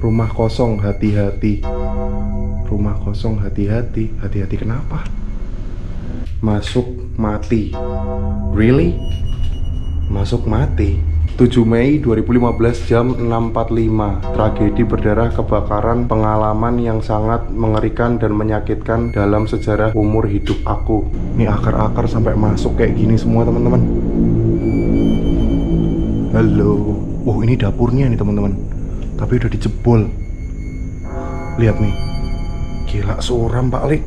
Rumah kosong, hati-hati. Rumah kosong, hati-hati. Hati-hati kenapa? Masuk mati. Really? Masuk mati. 7 Mei 2015 jam 6.45. Tragedi berdarah kebakaran, pengalaman yang sangat mengerikan dan menyakitkan dalam sejarah umur hidup aku. Ini akar-akar sampai masuk kayak gini semua teman-teman. Halo. Oh, ini dapurnya nih teman-teman. Tapi udah dijebol. Lihat nih. Gila, suram Pak Ali.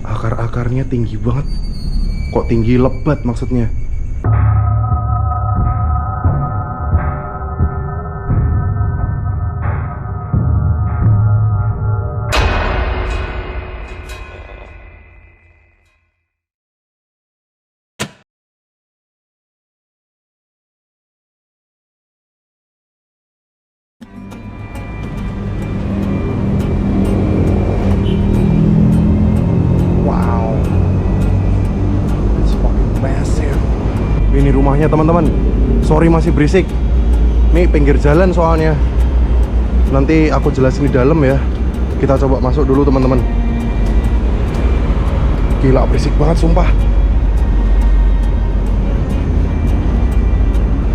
Akar-akarnya tinggi banget. Kok tinggi lebat maksudnya? Ini rumahnya teman-teman. Sorry masih berisik. Ini pinggir jalan soalnya. Nanti aku jelasin di dalam ya. Kita coba masuk dulu teman-teman. Gila berisik banget sumpah.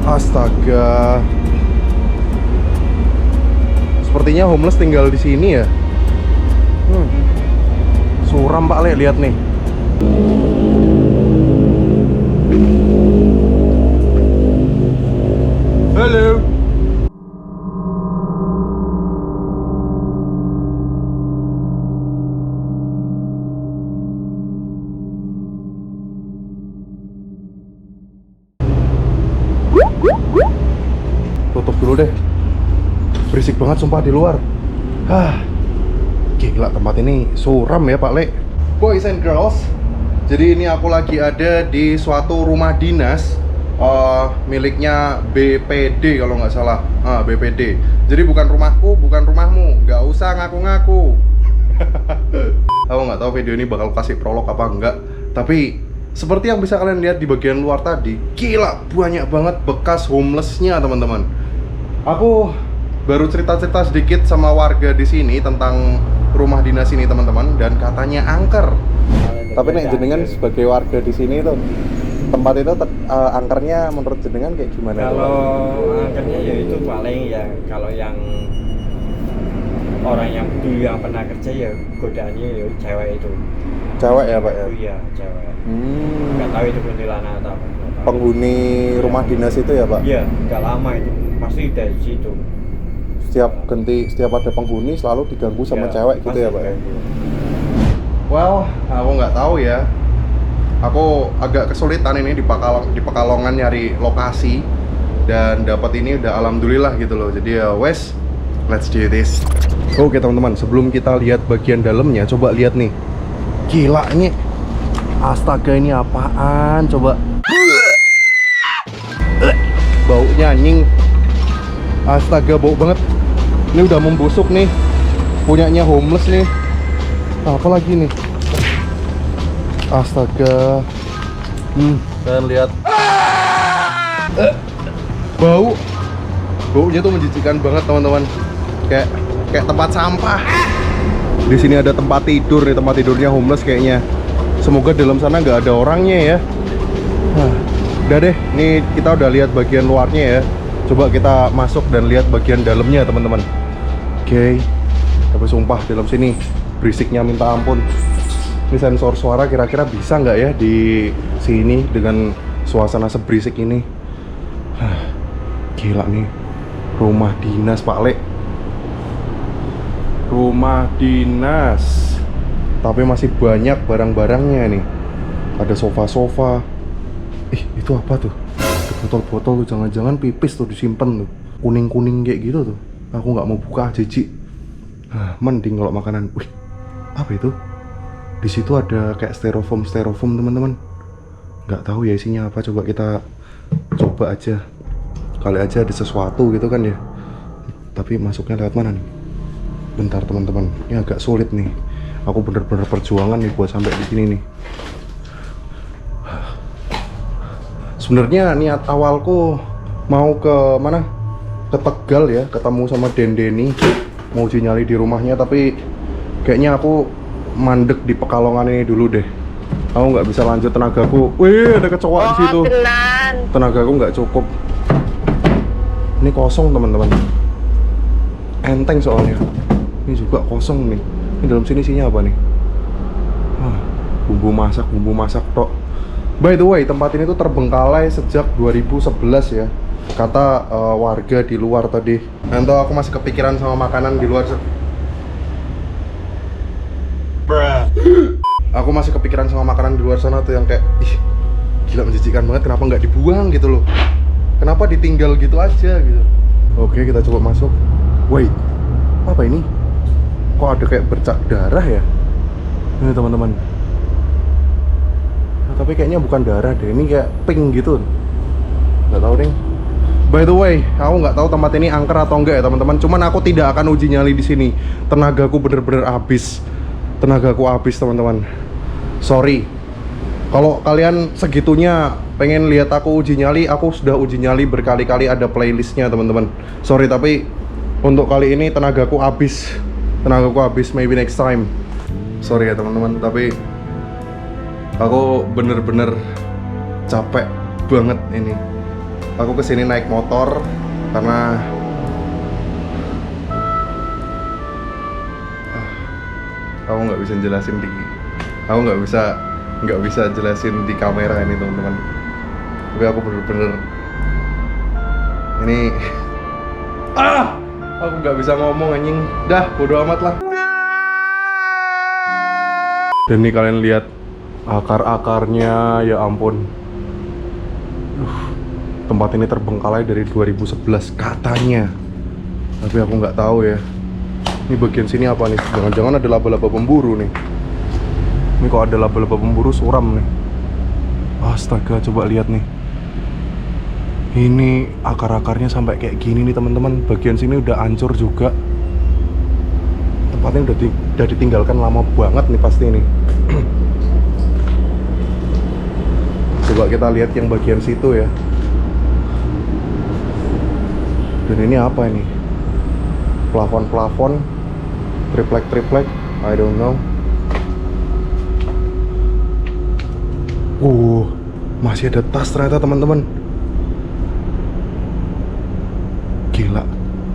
Astaga. Sepertinya homeless tinggal di sini ya. Suram Pak Le, lihat nih. Halo. Tutup dulu deh. Berisik banget sumpah di luar. Gila tempat ini suram ya Pak Le. Boys and girls, jadi ini aku lagi ada di suatu rumah dinas miliknya BPD kalau nggak salah. BPD. Jadi bukan rumahku, bukan rumahmu. Nggak usah ngaku-ngaku. Aku nggak tahu video ini bakal kasih prolog apa enggak. Tapi seperti yang bisa kalian lihat di bagian luar tadi, gila banyak banget bekas homelessnya teman-teman. Aku baru cerita-cerita sedikit sama warga di sini tentang rumah dinas ini teman-teman, dan katanya angker. Tapi nek jenengan sebagai warga di sini tuh, tempat itu angkernya menurut jenengan kayak gimana? Kalau angkernya ya itu paling ya, kalau yang orang yang dulu yang pernah kerja ya godaannya ya cewek itu. Cewek ya Pak ya? Iya cewek. Nggak tahu itu kuntilanak atau apa. Penghuni rumah dinas itu ya Pak? Iya, nggak lama itu, pasti dari situ. Setiap ada penghuni selalu diganggu sama cewek gitu ya Pak ya? Well, aku nggak tahu ya. Aku agak kesulitan ini di Pekalongan nyari lokasi, dan dapat ini udah alhamdulillah gitu loh. Jadi ya wes, let's do this. Oke teman-teman, sebelum kita lihat bagian dalamnya, coba lihat nih. Gila ini. Astaga, ini apaan coba? Baunya anjing. Astaga, bau banget. Ini udah membusuk nih. Punyanya homeless nih. Apa lagi nih? Astaga. Kalian lihat. Baunya tuh menjijikan banget teman-teman. Kayak tempat sampah. Di sini ada tempat tidur nih, tempat tidurnya homeless kayaknya. Semoga dalam sana nggak ada orangnya ya. Udah deh, ini kita udah lihat bagian luarnya ya. Coba kita masuk dan lihat bagian dalamnya teman-teman. Oke. Tapi sumpah dalam sini berisiknya minta ampun. Ini sensor suara kira-kira bisa nggak ya di sini dengan suasana seberisik ini? Gila nih, rumah dinas Pak Le. Rumah dinas. Tapi masih banyak barang-barangnya nih. Ada sofa-sofa. Itu apa tuh? Ada botol-botol tuh, jangan-jangan pipis tuh disimpan tuh. Kuning-kuning kayak gitu tuh. Aku nggak mau buka, jijik. Mending kalau makanan. Wih, apa itu? Di situ ada kayak styrofoam teman-teman. Nggak tahu ya isinya apa. Coba kita coba aja. Kali aja ada sesuatu gitu kan ya. Tapi masuknya lewat mana nih? Bentar teman-teman. Ini agak sulit nih. Aku bener-bener perjuangan nih buat sampai di sini nih. Sebenarnya niat awalku mau ke mana? Ke Tegal ya, ketemu sama Dendeni. mau uji nyali di rumahnya, tapi kayaknya aku mandek di Pekalongan ini dulu deh. Aku nggak bisa lanjut, tenagaku. Wih, ada kecoa di situ. Tenagaku nggak cukup. Ini kosong teman-teman. Enteng soalnya. Ini juga kosong nih. Ini dalam sini isinya apa nih? Bumbu masak tok. By the way, tempat ini tuh terbengkalai sejak 2011 ya. Kata warga di luar tadi. Nanti aku masih kepikiran sama makanan di luar. Aku masih kepikiran sama makanan di luar sana tuh yang kayak, ih, gila menjijikkan banget. Kenapa nggak dibuang gitu loh? Kenapa ditinggal gitu aja gitu? Oke, kita coba masuk. Wait, apa ini? Kok ada kayak bercak darah ya? Ini teman-teman. Nah, tapi kayaknya bukan darah deh. Ini kayak pink gitu. Nggak tahu deh. By the way, aku nggak tahu tempat ini angker atau enggak ya teman-teman. Cuman aku tidak akan uji nyali di sini. Tenagaku bener-bener habis. Tenagaku habis teman-teman. Sorry. Kalau kalian segitunya pengen lihat aku uji nyali, aku sudah uji nyali berkali-kali, ada playlistnya teman-teman. Sorry, tapi untuk kali ini tenagaku habis. Tenagaku habis, maybe next time. Sorry ya teman-teman, tapi aku bener-bener capek banget ini. Aku kesini naik motor karena aku nggak bisa jelasin nggak bisa jelasin di kamera ini teman-teman. Tapi aku bener-bener ini aku nggak bisa ngomong anjing. Dah, bodo amat lah. Dan nih kalian lihat akar-akarnya, ya ampun. Tempat ini terbengkalai dari 2011 katanya. Tapi aku nggak tahu ya. Ini bagian sini apa nih? Jangan-jangan ada laba-laba pemburu nih. Ini kok ada laba-laba pemburu suram nih. Astaga, coba lihat nih. Ini akar-akarnya sampai kayak gini nih teman-teman. Bagian sini udah hancur juga. Tempatnya udah ditinggalkan lama banget nih pasti nih. Coba kita lihat yang bagian situ ya. Dan ini apa ini? Plafon-plafon, triplek, I don't know. Masih ada tas ternyata teman-teman. Gila,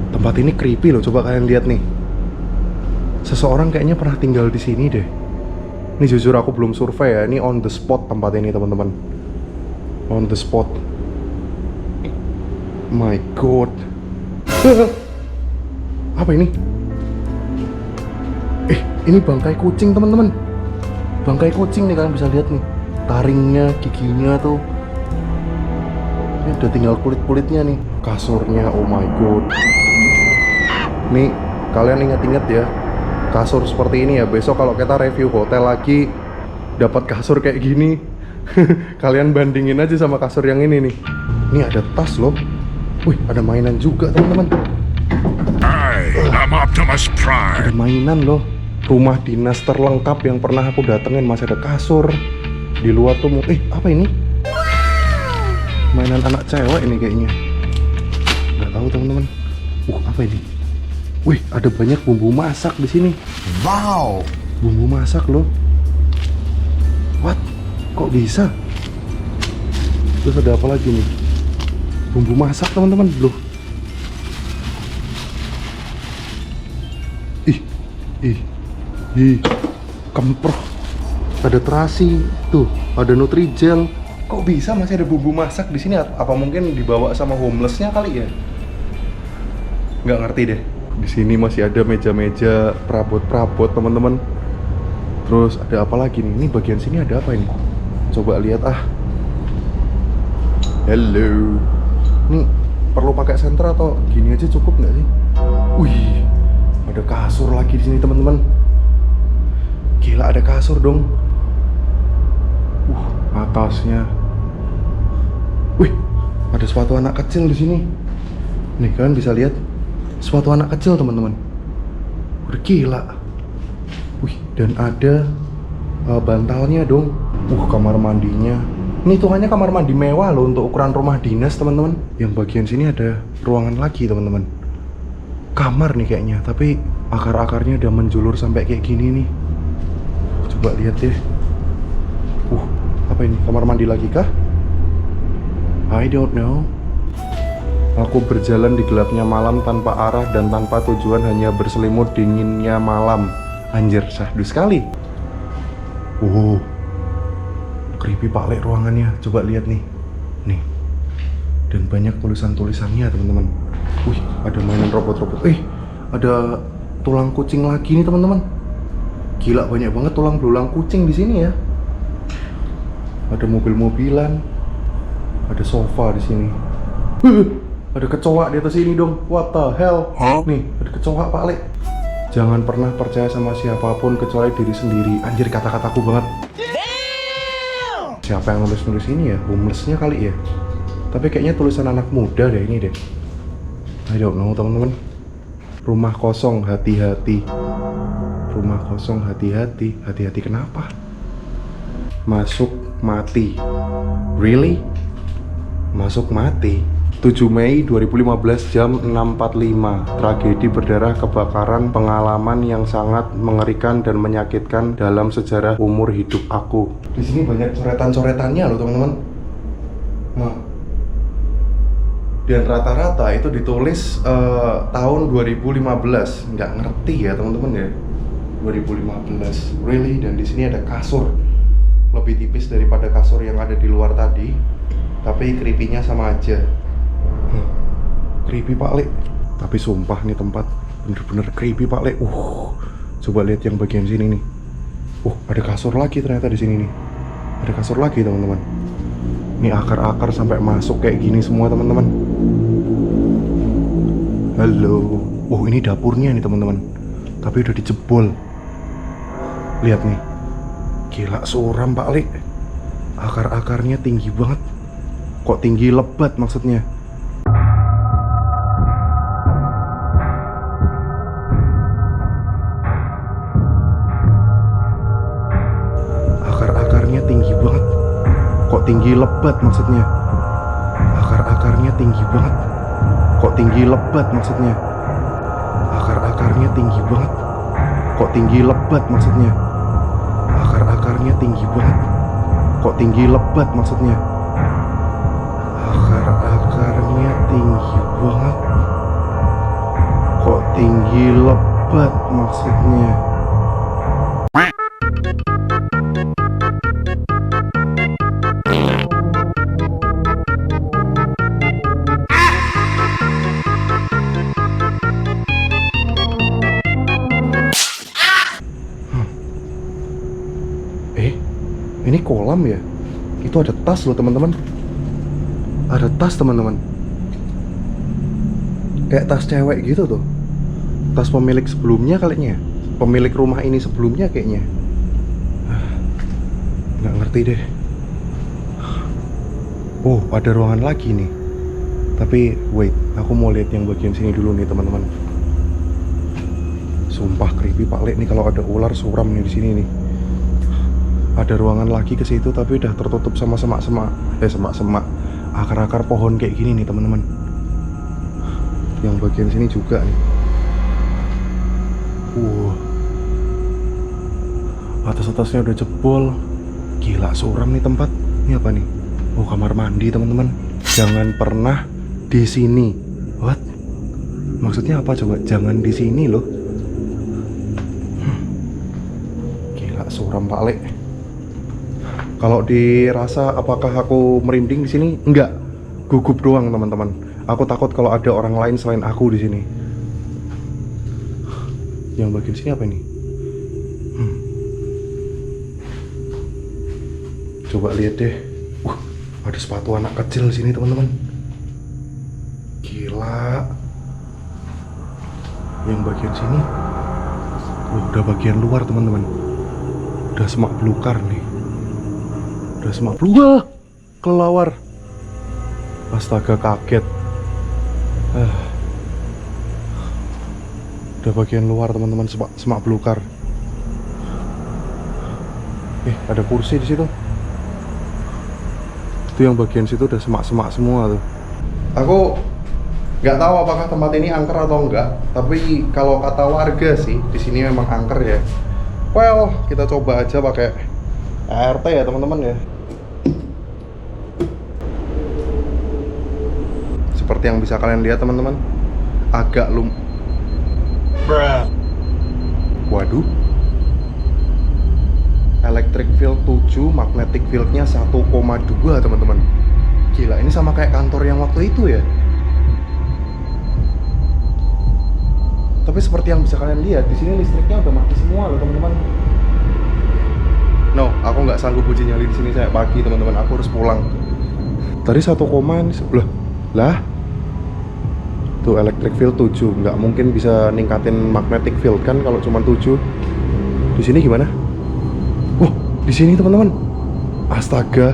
tempat ini creepy loh. Coba kalian lihat nih. Seseorang kayaknya pernah tinggal di sini deh. Ini jujur aku belum survei ya. Ini on the spot tempat ini teman-teman. On the spot. My God. Apa ini? Ini bangkai kucing teman-teman. Bangkai kucing nih, kalian bisa lihat nih. Taringnya, giginya tuh. Ini udah tinggal kulit-kulitnya nih. Kasurnya, oh my God. Nih, kalian ingat-ingat ya. Kasur seperti ini ya. Besok kalau kita review hotel lagi, dapat kasur kayak gini. Kalian bandingin aja sama kasur yang ini nih. Ini ada tas loh. Wih, ada mainan juga teman-teman. I'm Optimus Prime. Ada mainan loh. Rumah dinas terlengkap yang pernah aku datengin. Masih ada kasur. Di luar tuh apa ini? Mainan anak cewek ini kayaknya. Nggak tahu teman-teman. Apa ini? Wih, ada banyak bumbu masak di sini. Wow. Bumbu masak loh. What? Kok bisa? Terus ada apa lagi nih? Bumbu masak teman-teman loh. Kemproh. Ada terasi tuh, ada Nutrijel. Kok bisa masih ada bumbu masak di sini? Apa mungkin dibawa sama homelessnya kali ya? Nggak ngerti deh. Di sini masih ada meja-meja, perabot-perabot teman-teman. Terus ada apa lagi nih? Ini bagian sini ada apa ini? Coba lihat Hello. Ini perlu pakai senter atau gini aja cukup nggak sih? Wih, ada kasur lagi di sini teman-teman. Gila, ada kasur dong. Atasnya. Wih, ada sepatu anak kecil di sini. Nih kalian bisa lihat sepatu anak kecil teman-teman. Udah gila. Wih, dan ada bantalnya dong. Kamar mandinya. Ini hitungannya kamar mandi mewah loh untuk ukuran rumah dinas teman-teman. Yang bagian sini ada ruangan lagi teman-teman. Kamar nih kayaknya, tapi Akar-akarnya udah menjulur sampai kayak gini nih. Coba lihat deh. Apa ini? Kamar mandi lagi kah? I don't know. Aku berjalan di gelapnya malam tanpa arah dan tanpa tujuan, hanya berselimut dinginnya malam. Anjir, syahdu sekali. Creepy Pak Lek ruangannya. Coba lihat nih. Nih. Dan banyak tulisan-tulisannya, teman-teman. Wih, ada mainan robot-robot. Ada tulang kucing lagi nih, teman-teman. Gila, banyak banget tulang belulang kucing di sini ya. Ada mobil-mobilan. Ada sofa di sini. Ada kecoa di atas ini dong. What the hell? Nih, ada kecoa Pak Lek. Jangan pernah percaya sama siapapun kecuali diri sendiri. Anjir, kata-kataku banget. Siapa yang nulis-nulis ini ya? Homeless-nya kali ya? Tapi kayaknya tulisan anak muda deh ini deh. I don't know, teman-teman. Rumah kosong, hati-hati. Rumah kosong, hati-hati. Hati-hati kenapa? Masuk mati. Really? Masuk mati? 7 Mei 2015 jam 6.45. Tragedi berdarah kebakaran, pengalaman yang sangat mengerikan dan menyakitkan dalam sejarah umur hidup aku. Di sini banyak coretan-coretannya loh, teman-teman. Nah. Dan rata-rata itu ditulis tahun 2015. Nggak ngerti ya, teman-teman ya. 2015. Really? Dan di sini ada kasur. Lebih tipis daripada kasur yang ada di luar tadi. Tapi creepy-nya sama aja. Creepy Pak Lek. Tapi sumpah nih tempat bener-bener creepy Pak Lek. Coba lihat yang bagian sini nih. Ada kasur lagi ternyata di sini nih. Ada kasur lagi, teman-teman. Ini akar-akar sampai masuk kayak gini semua, teman-teman. Halo. Ini dapurnya nih, teman-teman. Tapi udah dijebol. Lihat nih. Gila, suram Pak Lek. Akar-akarnya tinggi banget. Kok tinggi lebat maksudnya? Akar-akarnya tinggi banget. Kok tinggi lebat maksudnya? Akar-akarnya tinggi banget. Kok tinggi lebat maksudnya? Akar-akarnya tinggi banget. Kok tinggi lebat maksudnya? Akar-akarnya tinggi banget. Kok tinggi lebat maksudnya? Akar-akarnya tinggi banget. Kok tinggi lebat maksudnya? Ini kolam ya? Itu ada tas loh, teman-teman. Ada tas, teman-teman. Kayak tas cewek gitu tuh. Tas pemilik sebelumnya kayaknya. Pemilik rumah ini sebelumnya kayaknya. Nggak ngerti deh. Ada ruangan lagi nih. Tapi wait, aku mau lihat yang bagian sini dulu nih, teman-teman. Sumpah creepy Pak Lek nih, kalau ada ular suram nih di sini nih. Ada ruangan lagi ke situ tapi udah tertutup sama semak-semak. Semak-semak. Akar-akar pohon kayak gini nih, teman-teman. Yang bagian sini juga nih. Atas-atasnya udah jebol. Gila, suram nih tempat. Ini apa nih? Kamar mandi, teman-teman. Jangan pernah di sini. What? Maksudnya apa coba? Jangan di sini loh. Gila, suram Pak Lek. Kalau dirasa apakah aku merinding di sini? Enggak. Gugup doang, teman-teman. Aku takut kalau ada orang lain selain aku di sini. Yang bagian sini apa ini? Coba lihat deh. Ada sepatu anak kecil di sini, teman-teman. Gila. Yang bagian sini udah bagian luar, teman-teman. Udah semak belukar nih. Udah semak belukar. Kelawar. Astaga, kaget. Udah bagian luar, teman-teman, semak belukar. Ada kursi di situ. Itu yang bagian situ udah semak-semak semua tuh. Aku Nggak tahu apakah tempat ini angker atau enggak, tapi kalau kata warga sih di sini memang angker ya. Well, kita coba aja pakai ART ya teman-teman ya. Seperti yang bisa kalian lihat teman-teman, agak waduh. Electric field 7, magnetic fieldnya 1,2 teman-teman. Gila, ini sama kayak kantor yang waktu itu ya. Tapi seperti yang bisa kalian lihat, di sini listriknya udah mati semua loh teman-teman. No, aku nggak sanggup uji nyali di sini saya pagi teman-teman. Aku harus pulang. Tadi 1, ini sebelah lah. Tuh electric field 7, nggak mungkin bisa ningkatin magnetic field kan kalau cuma 7. Di sini gimana? Wah, di sini teman-teman. Astaga.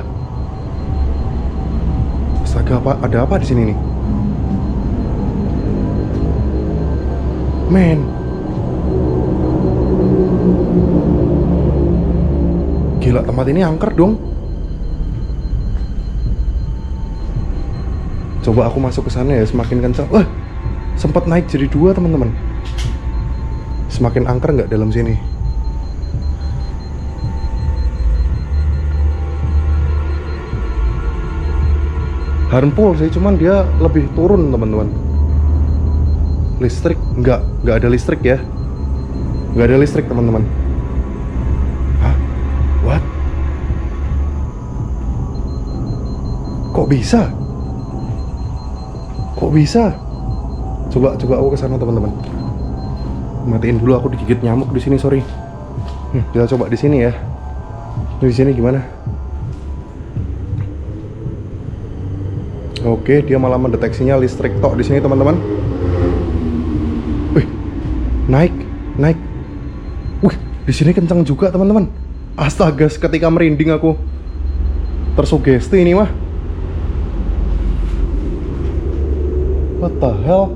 Astaga, apa? Ada apa di sini nih? Men. Gila, tempat ini angker dong. Coba aku masuk ke sana ya, semakin kencang. Wah, sempat naik jadi 2 teman-teman. Semakin angker nggak dalam sini? Harmful sih, cuman dia lebih turun teman-teman. Listrik nggak ada listrik ya, nggak ada listrik teman-teman. Hah? What? Kok bisa? Kok bisa? Coba aku ke sana teman-teman. Matiin dulu, aku digigit nyamuk di sini, sorry. Kita coba di sini ya. Di sini gimana? Oke, dia malah mendeteksinya listrik tok di sini teman-teman. Wih, naik. Wih, di sini kencang juga teman-teman. Astaga, ketika merinding aku. Tersugesti ini mah. What the hell?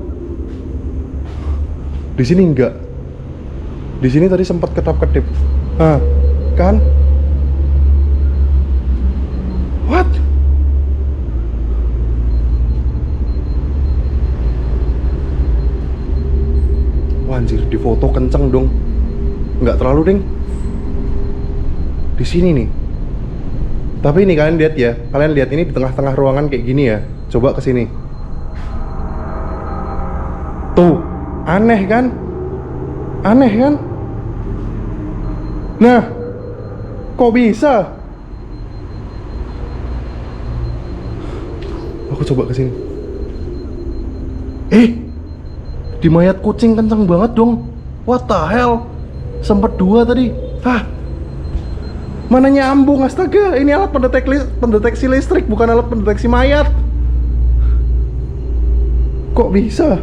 Di sini enggak. Di sini tadi sempat kedap-kedip. Nah, kan? What? Anjir, di foto kenceng dong. Nggak terlalu ding. Di sini nih. Tapi ini kalian lihat ya. Kalian lihat ini di tengah-tengah ruangan kayak gini ya. Coba ke sini. Tuh, aneh kan? Aneh kan? Nah, kok bisa? Aku coba ke sini. Di mayat kucing kenceng banget dong. What the hell? Sempet 2 tadi. Hah? Mana nyambung, astaga. Ini alat pendeteksi listrik, bukan alat pendeteksi mayat. Kok bisa?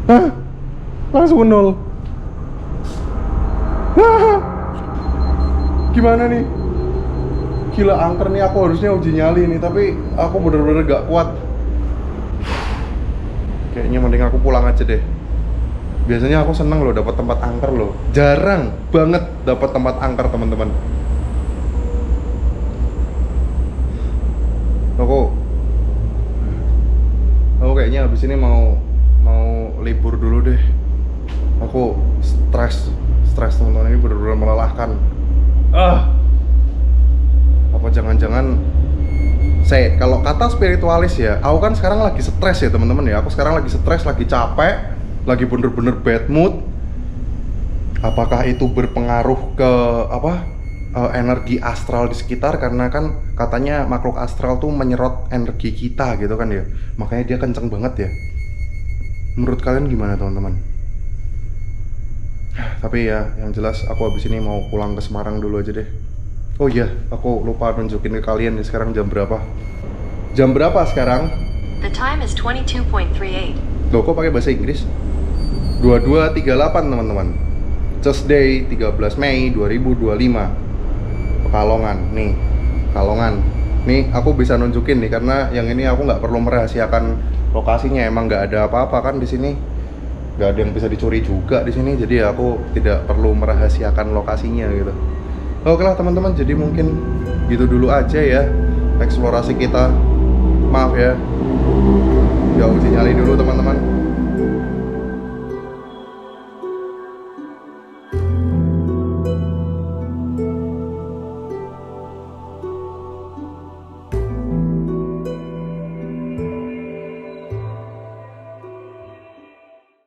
Hah? Langsung 0. Hah? Gimana nih? Gila, angker nih, aku harusnya uji nyali nih, tapi aku bener-bener gak kuat. Kayaknya mending aku pulang aja deh. Biasanya aku seneng loh dapat tempat angker loh. Jarang banget dapat tempat angker teman-teman. Aku kayaknya habis ini mau libur dulu deh. Aku stres teman-teman, ini bener-bener melelahkan. Apa jangan-jangan kalau kata spiritualis ya, aku kan sekarang lagi stres ya teman-teman ya. Aku sekarang lagi stres, lagi capek, lagi bener-bener bad mood. Apakah itu berpengaruh ke energi astral di sekitar? Karena kan katanya makhluk astral tuh menyerot energi kita gitu kan ya. Makanya dia kenceng banget ya. Menurut kalian gimana teman-teman? Tapi ya, yang jelas aku habis ini mau pulang ke Semarang dulu aja deh. Oh iya, aku lupa nunjukin ke kalian nih sekarang jam berapa. Jam berapa sekarang? The time is 22.38. Loh, kok pakai bahasa Inggris? 22.38 teman-teman. Tuesday 13 Mei 2025. Pekalongan nih, Pekalongan. Nih aku bisa nunjukin nih karena yang ini aku nggak perlu merahasiakan lokasinya. Emang nggak ada apa-apa kan di sini. Nggak ada yang bisa dicuri juga di sini. Jadi aku tidak perlu merahasiakan lokasinya gitu. Oke lah teman-teman, jadi mungkin gitu dulu aja ya eksplorasi kita. Maaf ya, ya udah nyalain dulu teman-teman.